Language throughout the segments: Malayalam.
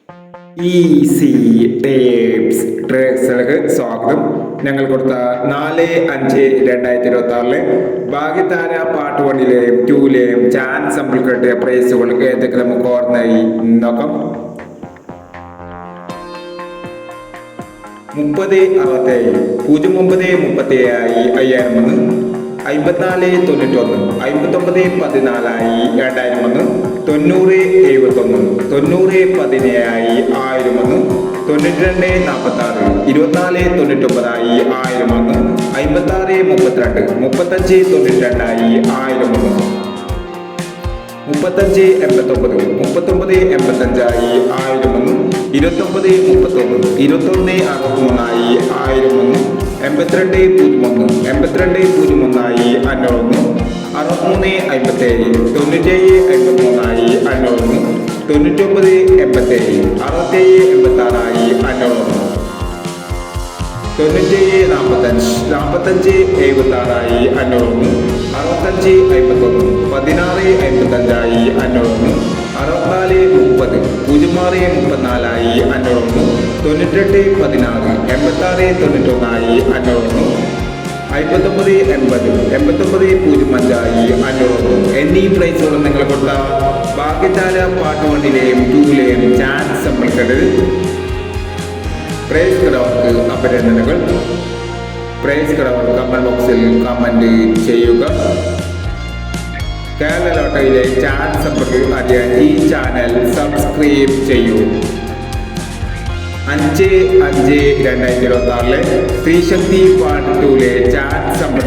ഈസി ടേപ്സ് ട്രേക്സിലേക്ക് സ്വാഗതം. ഞങ്ങൾ കൊടുത്ത 4/5/2026 ഭാഗ്യതാര പാർട്ട് 1-ലെയും 2-ലെയും ചാൻസ് സാമ്പിൾ കിട്ടിയ പ്രൈസുകൾ ഏതൊക്കെ നമുക്ക് ഓർമ്മയായി നോക്കാം. 30/67 09/37 5001 54/91 59/14 2001 90/71 90/17 1001 92/46 24/99 1001 56/32 35/92 1001 35/89 39/85 1001 29/31 21/63 1001 82/01 82/01 501 63/57 97/53 501 99/87 67/86 501 97/45 45/76 501 65/51 16/55 501 64/30 06/34 501 98/16 86/91 501 59/80 89/05 501 എന്നീ പ്രൈസുകൾ നിങ്ങൾ കൊടുത്ത ഭാഗ്യതാര പാർട്ട് 1-ലെയും 2-ലെയും ചാൻസ് നമ്മൾക്കത് പ്രൈസ് കിടവർക്ക് അഭിനന്ദനങ്ങൾ. പ്രൈസ് കിടവർ കമന്റ് ബോക്സിൽ കമന്റ് ചെയ്യുക. കേരള ലോട്ടറിയിലെ ചാൻസ് നമ്പർ അറിയാൻ ഈ ചാനൽ സബ്സ്ക്രൈബ് ചെയ്യൂ. 5/5/2026 സ്ത്രീശക്തി പാർട്ട് 2-ലെ ചാൻസ് നമ്പർ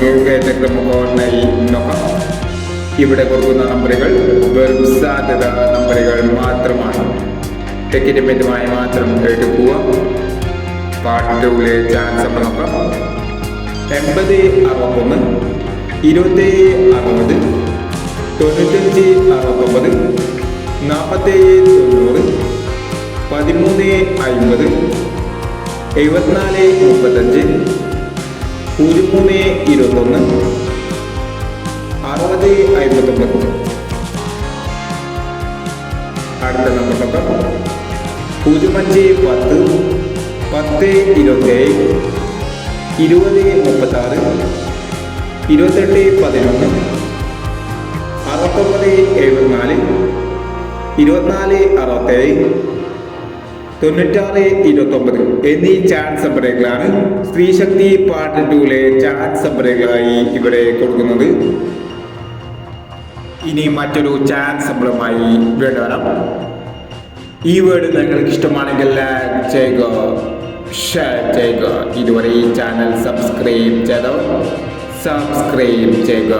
ഓർമ്മയായി നോക്കാം. ഇവിടെ കൊടുക്കുന്ന നമ്പറുകൾ വെറും സാധ്യത നമ്പറുകൾ മാത്രമാണ്. ടിക്കറ്റുമായി മാത്രം എടുക്കുക. പാർട്ട് 2-ലെ ചാൻസ് നമ്പർ നോക്കാം. 80/61 27/60 95/69 47/90 13/50 74/35 03/21 60/59. അടുത്ത നമ്പർ നോക്കാം. 05/10 10/27 20/36 28/11 69/74 24/67 96/29 എന്നീ ചാൻസ് നമ്പറുകളാണ് സ്ത്രീശക്തി പാർട്ട് 2-ലെ ചാൻസ് നമ്പറുകളായി ഇവിടെ കൊടുക്കുന്നത്. ഇനി മറ്റൊരു ചാൻസ് നമ്പറുമായി വീണ്ടും വരാം. ഈ വീഡിയോ നിങ്ങൾക്ക് ഇഷ്ടമാണെങ്കിൽ ലൈക്ക് ചെയ്യുക, ഷെയർ ചെയ്യുക. ഇതുവരെ ഈ ചാനൽ സബ്സ്ക്രൈബ് ചെയ്തോ സബ്സ്ക്രൈബ് ചെയ്യുക.